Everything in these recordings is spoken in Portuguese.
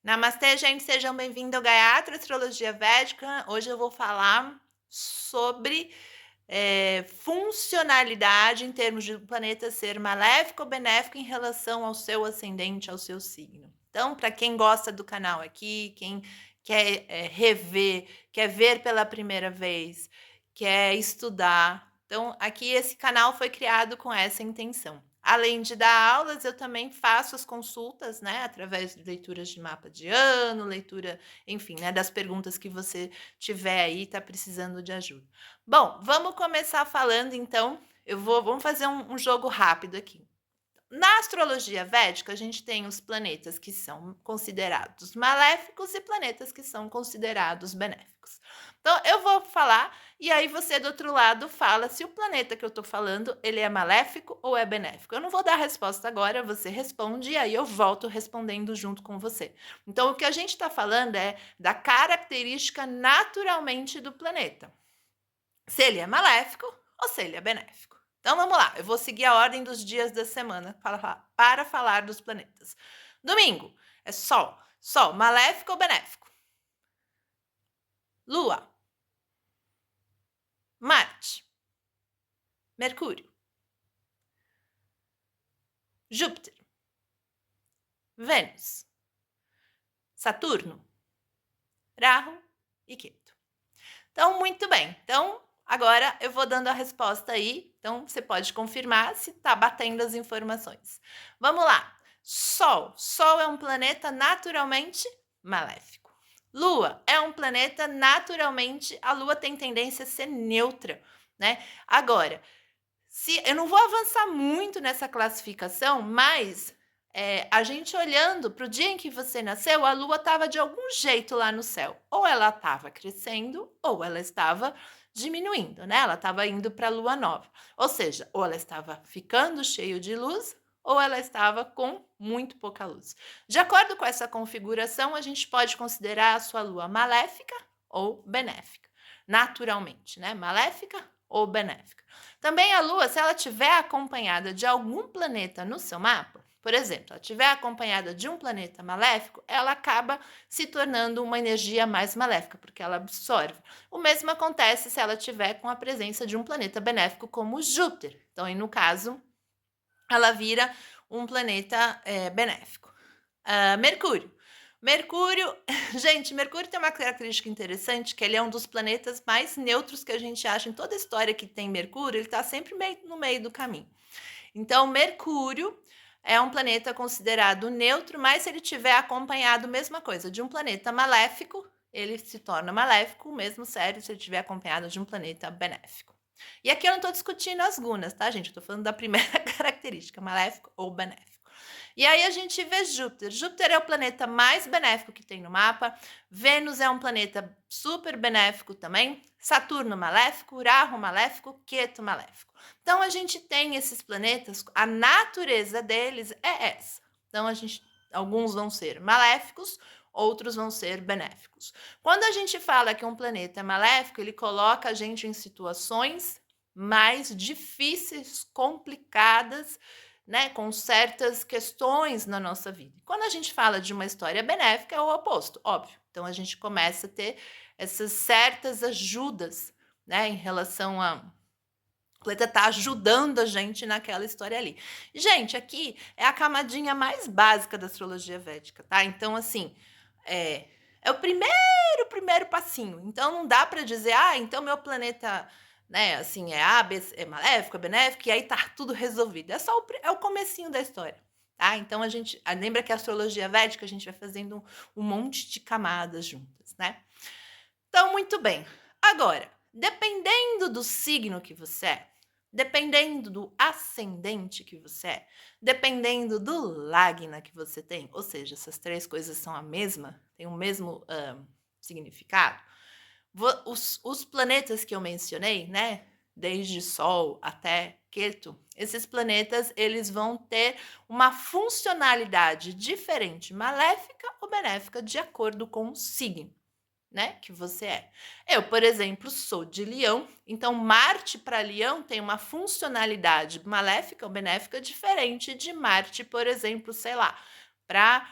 Namastê, gente, sejam bem-vindos ao Gayatri Astrologia Védica. Hoje eu vou falar sobre funcionalidade em termos de um planeta ser maléfico ou benéfico em relação ao seu ascendente, ao seu signo. Então, para quem gosta do canal aqui, quem quer rever, quer ver pela primeira vez, quer estudar, então aqui esse canal foi criado com essa intenção. Além de dar aulas, eu também faço as consultas, né, através de leituras de mapa de ano, leitura, enfim, né, das perguntas que você tiver aí, está precisando de ajuda. Bom, vamos começar falando então. Vamos fazer um jogo rápido aqui. Na astrologia védica, a gente tem os planetas que são considerados maléficos e planetas que são considerados benéficos. Então, eu vou falar e aí você do outro lado fala se o planeta que eu estou falando, ele é maléfico ou é benéfico. Eu não vou dar a resposta agora, você responde e aí eu volto respondendo junto com você. Então, o que a gente está falando é da característica naturalmente do planeta. Se ele é maléfico ou se ele é benéfico. Então vamos lá, eu vou seguir a ordem dos dias da semana para falar dos planetas. Domingo é Sol. Sol, maléfico ou benéfico? Lua, Marte, Mercúrio, Júpiter, Vênus, Saturno, Rahu e Ketu. Então, muito bem. Então, agora eu vou dando a resposta aí. Então, você pode confirmar se está batendo as informações. Vamos lá. Sol. Sol é um planeta naturalmente maléfico. Lua é um planeta naturalmente. A Lua tem tendência a ser neutra, né? Agora, se eu não vou avançar muito nessa classificação, mas a gente olhando para o dia em que você nasceu, a Lua estava de algum jeito lá no céu. Ou ela estava crescendo, ou ela estava diminuindo, né? Ela estava indo para a Lua nova. Ou seja, ou ela estava ficando cheio de luz, ou ela estava com muito pouca luz. De acordo com essa configuração, a gente pode considerar a sua Lua maléfica ou benéfica, naturalmente, né? Maléfica ou benéfica. Também a Lua, se ela estiver acompanhada de algum planeta no seu mapa, por exemplo, ela estiver acompanhada de um planeta maléfico, ela acaba se tornando uma energia mais maléfica, porque ela absorve. O mesmo acontece se ela tiver com a presença de um planeta benéfico como Júpiter. Então, aí, no caso, ela vira um planeta benéfico. Mercúrio. Mercúrio, gente, Mercúrio tem uma característica interessante, que ele é um dos planetas mais neutros que a gente acha em toda a história que tem Mercúrio, ele está sempre no meio do caminho. Então, Mercúrio é um planeta considerado neutro, mas se ele tiver acompanhado, mesma coisa, de um planeta maléfico, ele se torna maléfico, mesmo sério, se ele tiver acompanhado de um planeta benéfico. E aqui eu não estou discutindo as gunas, tá, gente? Eu estou falando da primeira característica, maléfico ou benéfico. E aí a gente vê Júpiter. Júpiter é o planeta mais benéfico que tem no mapa. Vênus é um planeta super benéfico também. Saturno maléfico, Rahu maléfico, Ketu maléfico. Então a gente tem esses planetas, a natureza deles é essa. Então alguns vão ser maléficos, outros vão ser benéficos. Quando a gente fala que um planeta é maléfico, ele coloca a gente em situações mais difíceis, complicadas, né, com certas questões na nossa vida. Quando a gente fala de uma história benéfica, é o oposto, óbvio. Então a gente começa a ter essas certas ajudas, né, em relação a o planeta tá ajudando a gente naquela história ali. Gente, aqui é a camadinha mais básica da astrologia védica, tá? Então, assim, é o primeiro passinho. Então, não dá para dizer, então meu planeta, né, assim, é maléfico, é benéfico, e aí tá tudo resolvido. É só o comecinho da história, tá? Então, a gente lembra que a astrologia védica, a gente vai fazendo um monte de camadas juntas, né? Então, muito bem. Agora, dependendo do signo que você é, dependendo do ascendente que você é, dependendo do lagna que você tem, ou seja, essas três coisas são a mesma, têm o mesmo significado, os planetas que eu mencionei, né, desde Sol até Ketu, esses planetas eles vão ter uma funcionalidade diferente, maléfica ou benéfica, de acordo com o signo, né, que você é. Eu, por exemplo, sou de Leão, então Marte para Leão tem uma funcionalidade maléfica ou benéfica diferente de Marte, por exemplo, sei lá, para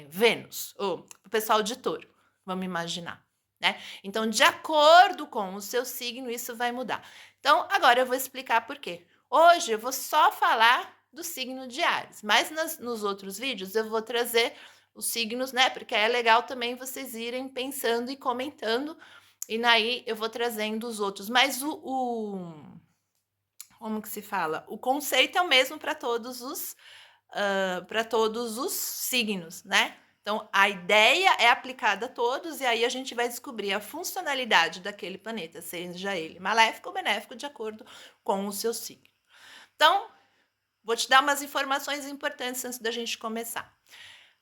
Vênus, ou o pessoal de Touro, vamos imaginar, né? Então, de acordo com o seu signo, isso vai mudar. Então, agora eu vou explicar por quê. Hoje eu vou só falar do signo de Áries, mas nos outros vídeos eu vou trazer os signos, né? Porque é legal também vocês irem pensando e comentando, e daí eu vou trazendo os outros. Mas como que se fala? O conceito é o mesmo para todos os signos, né? Então, a ideia é aplicada a todos, e aí a gente vai descobrir a funcionalidade daquele planeta, seja ele maléfico ou benéfico, de acordo com o seu signo. Então, vou te dar umas informações importantes antes da gente começar.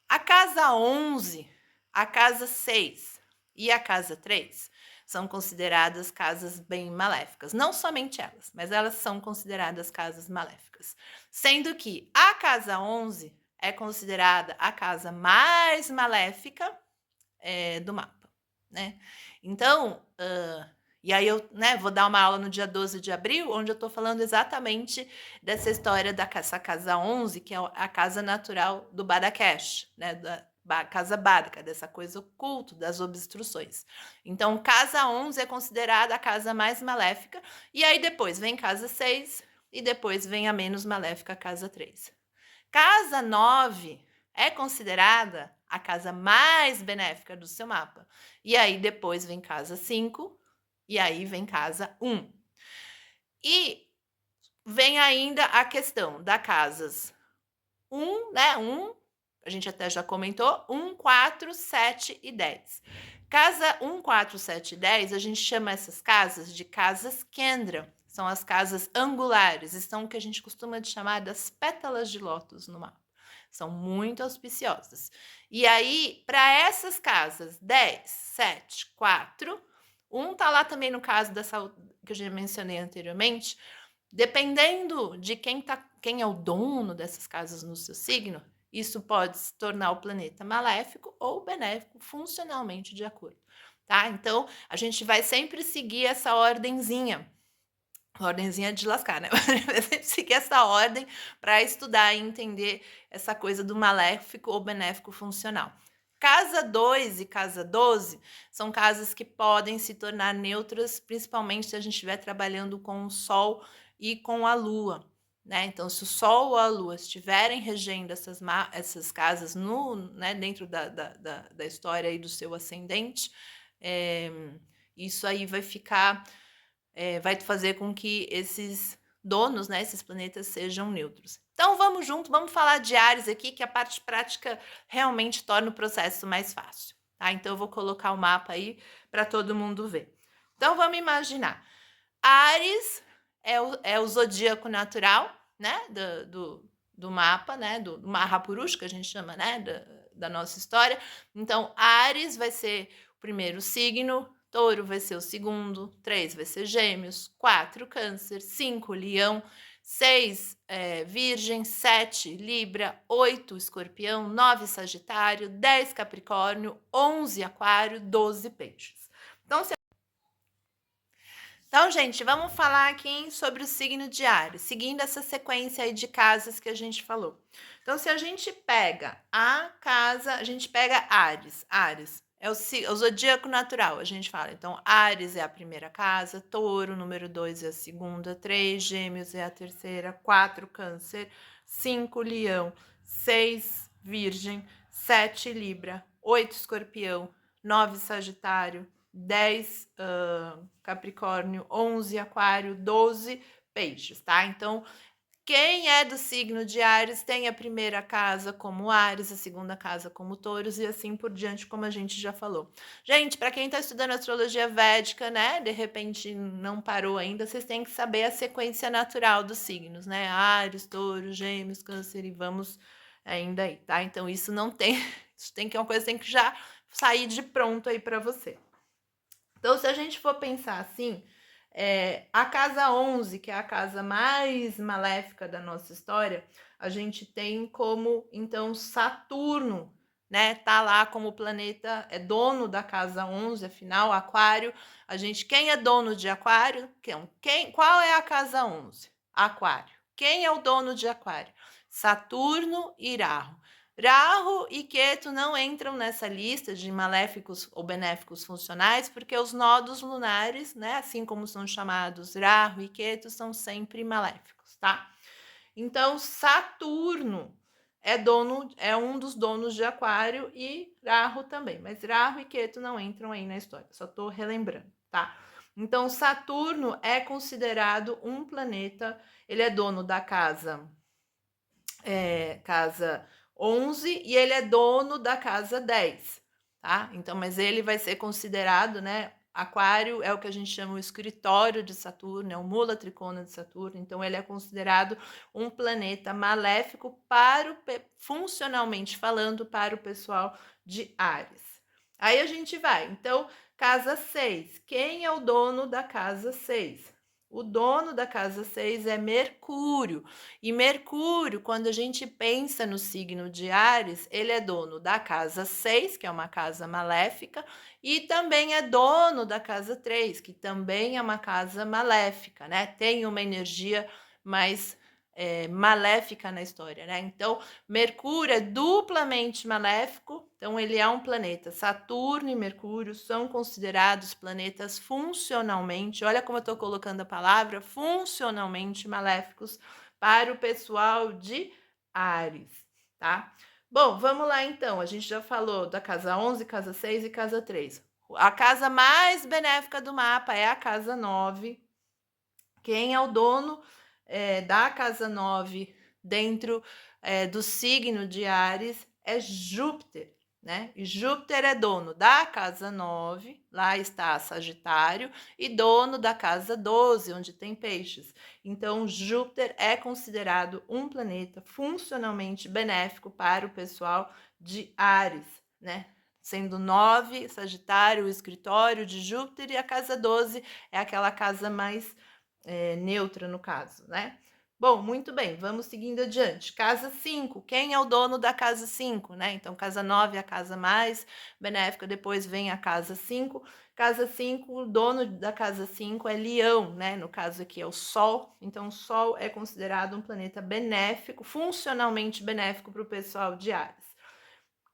A casa 11, a casa 6 e a casa 3 são consideradas casas bem maléficas. Não somente elas, mas elas são consideradas casas maléficas. Sendo que a casa 11 é considerada a casa mais maléfica do mapa, né? Então, e aí eu, né, vou dar uma aula no dia 12 de abril, onde eu estou falando exatamente dessa história dessa casa 11, que é a casa natural do Badakesh, né, da casa Badaca, dessa coisa oculta, das obstruções. Então, casa 11 é considerada a casa mais maléfica, e aí depois vem casa 6, e depois vem a menos maléfica, casa 3. Casa 9 é considerada a casa mais benéfica do seu mapa. E aí depois vem casa 5, e aí vem casa 1. E vem ainda a questão da casas 1, né? 1, a gente até já comentou, 1, 4, 7 e 10. Casa 1, 4, 7 e 10, a gente chama essas casas de casas Kendra. São as casas angulares, são o que a gente costuma chamar das pétalas de lótus no mapa. São muito auspiciosas. E aí, para essas casas 10, 7, 4, 1 tá lá também no caso dessa que eu já mencionei anteriormente, dependendo de quem é o dono dessas casas no seu signo, isso pode se tornar o planeta maléfico ou benéfico funcionalmente de acordo, tá? Então, a gente vai sempre seguir essa ordenzinha de lascar, né? Vai sempre seguir essa ordem para estudar e entender essa coisa do maléfico ou benéfico funcional. Casa 2 e casa 12 são casas que podem se tornar neutras, principalmente se a gente estiver trabalhando com o Sol e com a Lua, né? Então, se o Sol ou a Lua estiverem regendo essas casas né, dentro da história aí do seu ascendente, isso aí vai ficar, vai fazer com que esses donos, né, esses planetas sejam neutros. Então, vamos junto, vamos falar de Áries aqui, que a parte prática realmente torna o processo mais fácil, tá? Então, eu vou colocar o mapa aí para todo mundo ver. Então, vamos imaginar. Áries é o zodíaco natural, né, do mapa, né, do Mahapurush, que a gente chama, né, da nossa história. Então, Áries vai ser o primeiro signo, Touro vai ser o segundo, 3 vai ser Gêmeos, 4 Câncer, 5 Leão, 6 Virgem, 7 Libra, 8 Escorpião, 9 Sagitário, 10 Capricórnio, 11 Aquário, 12 Peixes. Então, gente, vamos falar aqui sobre o signo de Áries, seguindo essa sequência aí de casas que a gente falou. Então, se a gente pega a gente pega Áries. Áries é o zodíaco natural, a gente fala. Então, Áries é a primeira casa, Touro, número 2 é a segunda, 3 Gêmeos é a terceira, 4 Câncer, 5 Leão, 6 Virgem, 7 Libra, 8 Escorpião, 9 Sagitário, 10 Capricórnio, 11 Aquário, 12 Peixes, tá? Então, quem é do signo de Áries tem a primeira casa como Áries, a segunda casa como Touros e assim por diante, como a gente já falou. Gente, para quem está estudando astrologia védica, né, de repente não parou ainda, vocês têm que saber a sequência natural dos signos, né? Áries, Touros, Gêmeos, Câncer e vamos ainda aí, tá? Então, isso não tem, isso tem que é uma coisa que tem que já sair de pronto aí para você. Então, se a gente for pensar assim, a casa 11, que é a casa mais maléfica da nossa história, a gente tem como, então, Saturno, né? Tá lá como planeta, é dono da casa 11, afinal, Aquário. Quem é dono de Aquário? Qual é a casa 11? Aquário. Quem é o dono de Aquário? Saturno e Rahu. Rahu e Ketu não entram nessa lista de maléficos ou benéficos funcionais, porque os nodos lunares, né, assim como são chamados Rahu e Ketu, são sempre maléficos, tá? Então, Saturno é um dos donos de Aquário e Rahu também, mas Rahu e Ketu não entram aí na história, só tô relembrando, tá? Então, Saturno é considerado um planeta, ele é dono da casa 11 e ele é dono da casa 10, tá? Então, mas ele vai ser considerado, né? Aquário é o que a gente chama o escritório de Saturno, é o mula tricona de Saturno, então ele é considerado um planeta maléfico funcionalmente falando, para o pessoal de Áries. Aí a gente vai, então, casa 6. Quem é o dono da casa 6? O dono da casa 6 é Mercúrio. E Mercúrio, quando a gente pensa no signo de Áries, ele é dono da casa 6, que é uma casa maléfica, e também é dono da casa 3, que também é uma casa maléfica, né? Tem uma energia mais maléfica na história, né? Então, Mercúrio é duplamente maléfico, então ele é um planeta. Saturno e Mercúrio são considerados planetas funcionalmente, olha como eu estou colocando a palavra, funcionalmente maléficos para o pessoal de Áries, tá? Bom, vamos lá então. A gente já falou da casa 11, casa 6 e casa 3. A casa mais benéfica do mapa é a casa 9. Quem é o dono da casa 9 dentro do signo de Áries é Júpiter, né? E Júpiter é dono da casa 9, lá está Sagitário, e dono da casa 12, onde tem peixes. Então, Júpiter é considerado um planeta funcionalmente benéfico para o pessoal de Áries, né? Sendo 9, Sagitário, o escritório de Júpiter, e a casa 12 é aquela casa mais neutra no caso, né? Bom, muito bem, vamos seguindo adiante. Casa 5, quem é o dono da casa 5, né? Então, casa 9 é a casa mais benéfica, depois vem a casa 5. Casa 5, o dono da casa 5 é Leão, né? No caso aqui é o Sol. Então, o Sol é considerado um planeta benéfico, funcionalmente benéfico para o pessoal de Áries.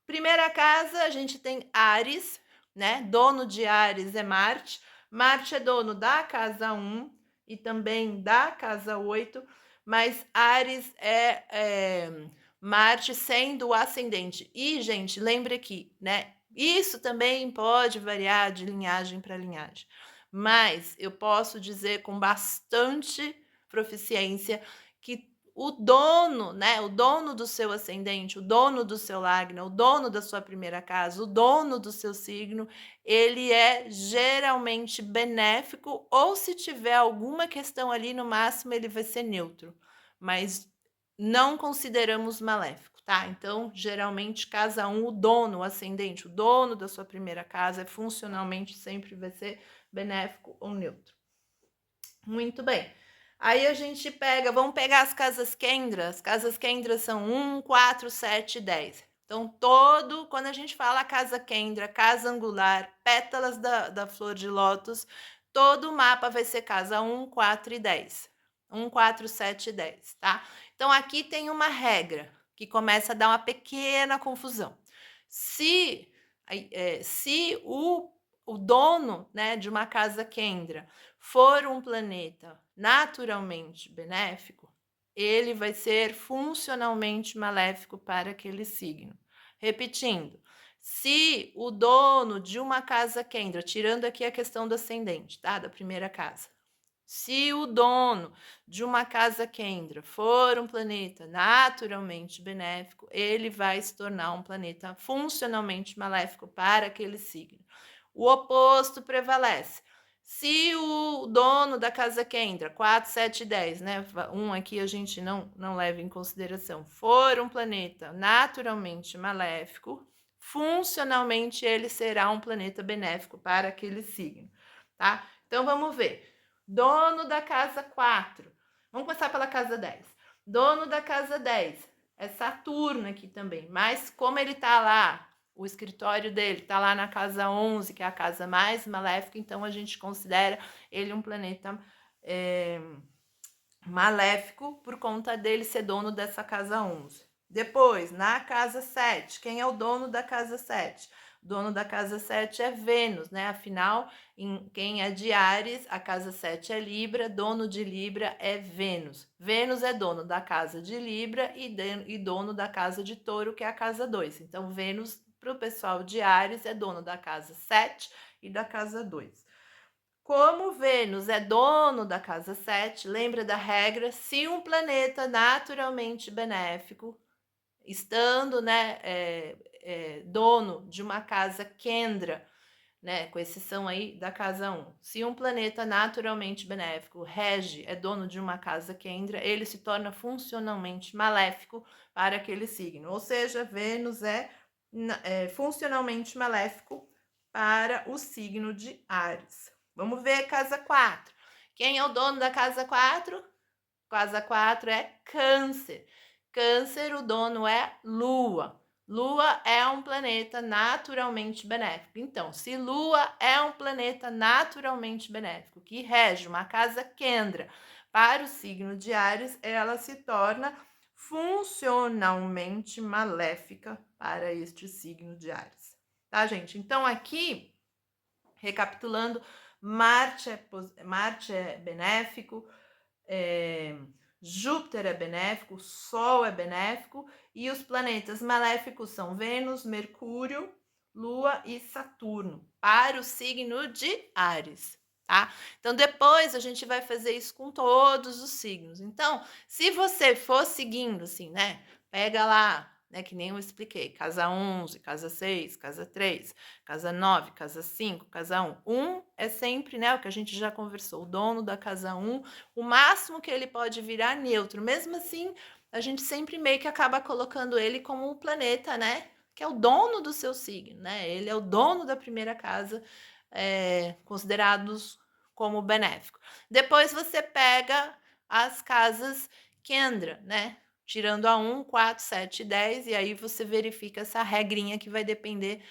Primeira casa, a gente tem Áries, né? Dono de Áries é Marte. Marte é dono da casa 1 e também da casa 8, mas Áries é Marte sendo o ascendente. E, gente, lembre aqui, né? Isso também pode variar de linhagem para linhagem, mas eu posso dizer com bastante proficiência que o dono, né? O dono do seu ascendente, o dono do seu lagna, o dono da sua primeira casa, o dono do seu signo, ele é geralmente benéfico, ou se tiver alguma questão ali, no máximo ele vai ser neutro, mas não consideramos maléfico, tá? Então, geralmente, casa 1, o dono, o ascendente, o dono da sua primeira casa, funcionalmente sempre vai ser benéfico ou neutro. Muito bem. Aí a gente pega, vamos pegar as casas Kendra. As casas Kendra são 1, 4, 7 e 10. Então, quando a gente fala casa Kendra, casa angular, pétalas da flor de lótus, todo o mapa vai ser casa 1, 4 e 10. 1, 4, 7 e 10, tá? Então, aqui tem uma regra que começa a dar uma pequena confusão. Se o dono, né, de uma casa Kendra for um planeta naturalmente benéfico, ele vai ser funcionalmente maléfico para aquele signo. Repetindo, se o dono de uma casa Kendra, tirando aqui a questão do ascendente, tá? Da primeira casa. Se o dono de uma casa Kendra for um planeta naturalmente benéfico, ele vai se tornar um planeta funcionalmente maléfico para aquele signo. O oposto prevalece. Se o dono da casa Kendra, 4, 7 e 10, né? Um aqui a gente não leva em consideração, for um planeta naturalmente maléfico, funcionalmente ele será um planeta benéfico para aquele signo, tá? Então vamos ver. Dono da casa 4. Vamos começar pela casa 10. Dono da casa 10 é Saturno aqui também, mas como ele tá lá, o escritório dele está lá na casa 11, que é a casa mais maléfica, então a gente considera ele um planeta maléfico por conta dele ser dono dessa casa 11. Depois, na casa 7, quem é o dono da casa 7? O dono da casa 7 é Vênus, né? Afinal, quem é de Áries, a casa 7 é Libra, dono de Libra é Vênus. Vênus é dono da casa de Libra e dono da casa de Touro, que é a casa 2. Então, Vênus, para o pessoal de Áries, é dono da casa 7 e da casa 2. Como Vênus é dono da casa 7, lembra da regra? Se um planeta naturalmente benéfico, estando, né, dono de uma casa Kendra, né, com exceção aí da casa 1. Se um planeta naturalmente benéfico rege, é dono de uma casa Kendra, ele se torna funcionalmente maléfico para aquele signo. Ou seja, Vênus é funcionalmente maléfico para o signo de Áries. Vamos ver casa 4. Quem é o dono da casa 4? Casa 4 é Câncer. Câncer, o dono é Lua. Lua é um planeta naturalmente benéfico. Então, se Lua é um planeta naturalmente benéfico, que rege uma casa Kendra para o signo de Áries, ela se torna funcionalmente maléfica para este signo de Áries. Tá, gente? Então, aqui, recapitulando, Marte é benéfico, Júpiter é benéfico, Sol é benéfico e os planetas maléficos são Vênus, Mercúrio, Lua e Saturno, para o signo de Áries, tá? Então, depois a gente vai fazer isso com todos os signos. Então, se você for seguindo, assim, né? Pega lá, né? Que nem eu expliquei, casa 11, casa 6, casa 3, casa 9, casa 5, casa 1. 1 é sempre, né? O que a gente já conversou, o dono da casa 1, o máximo que ele pode virar neutro. Mesmo assim, a gente sempre meio que acaba colocando ele como um planeta, né? Que é o dono do seu signo, né? Ele é o dono da primeira casa, considerados como benéfico. Depois você pega as casas Kendra, né? Tirando a 1, 4, 7 e 10, e aí você verifica essa regrinha que vai depender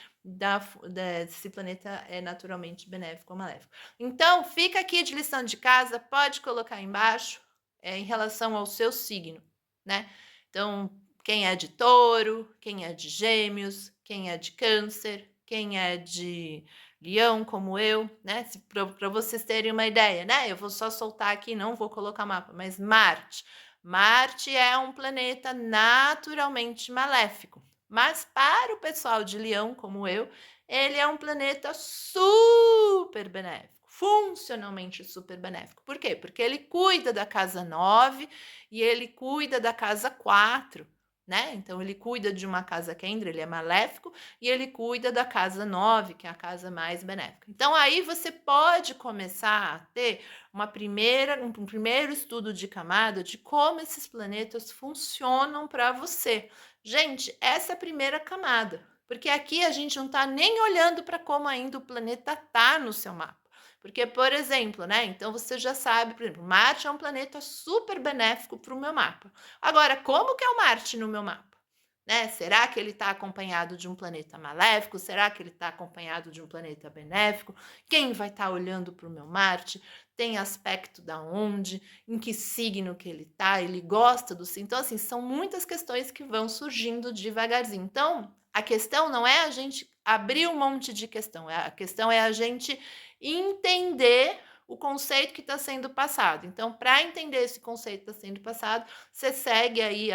se esse planeta é naturalmente benéfico ou maléfico. Então, fica aqui de lição de casa, pode colocar embaixo, em relação ao seu signo, né? Então, quem é de touro, quem é de gêmeos, quem é de câncer, quem é de leão, como eu, né? Para vocês terem uma ideia, né? Eu vou só soltar aqui, não vou colocar mapa, mas Marte. Marte é um planeta naturalmente maléfico, mas para o pessoal de Leão, como eu, ele é um planeta super benéfico, funcionalmente super benéfico. Por quê? Porque ele cuida da casa 9 e ele cuida da casa 4, né? Então, ele cuida de uma casa Kendra, ele é maléfico, e ele cuida da casa 9, que é a casa mais benéfica. Então, aí você pode começar a ter um primeiro estudo de camada de como esses planetas funcionam para você. Gente, essa é a primeira camada, porque aqui a gente não está nem olhando para como ainda o planeta está no seu mapa. Porque, por exemplo, né? Então você já sabe, por exemplo, Marte é um planeta super benéfico para o meu mapa. Agora, como que é o Marte no meu mapa? Né? Será que ele está acompanhado de um planeta maléfico? Será que ele está acompanhado de um planeta benéfico? Quem vai estar olhando para o meu Marte? Tem aspecto da onde? Em que signo que ele está? Ele gosta do signo? Então, assim, são muitas questões que vão surgindo devagarzinho. Então, a questão não é a gente abrir um monte de questão, a questão é a gente entender o conceito que está sendo passado. Então, para entender esse conceito que está sendo passado, você segue aí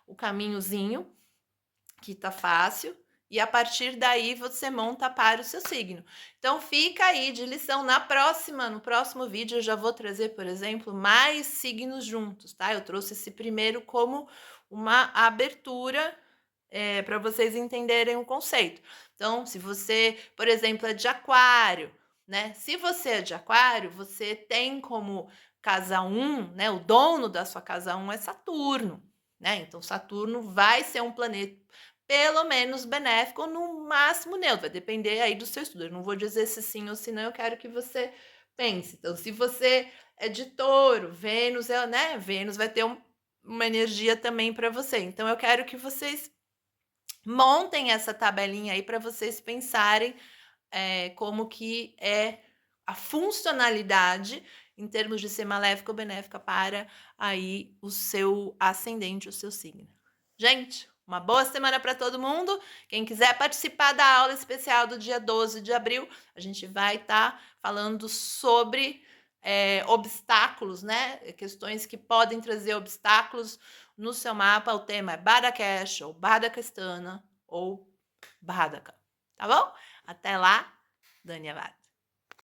o caminhozinho, que está fácil, e a partir daí você monta para o seu signo. Então, fica aí de lição. No próximo vídeo, eu já vou trazer, por exemplo, mais signos juntos, tá? Eu trouxe esse primeiro como uma abertura para vocês entenderem o conceito. Então, se você, por exemplo, é de aquário, né? Se você é de aquário, você tem como casa 1, né? O dono da sua casa 1 é Saturno, né? Então, Saturno vai ser um planeta pelo menos benéfico ou no máximo neutro, vai depender aí do seu estudo. Eu não vou dizer se sim ou se não, eu quero que você pense. Então, se você é de touro, Vênus né? Vênus vai ter uma energia também para você. Então, eu quero que vocês montem essa tabelinha aí para vocês pensarem como que é a funcionalidade em termos de ser maléfica ou benéfica para aí o seu ascendente, o seu signo. Gente, Uma boa semana para todo mundo. Quem quiser participar da aula especial do dia 12 de abril, a gente vai estar falando sobre obstáculos, né? Questões que podem trazer obstáculos no seu mapa. O tema é Badakesh, ou Badakestana, ou Badaka. Tá bom? Até lá, Dani Avad.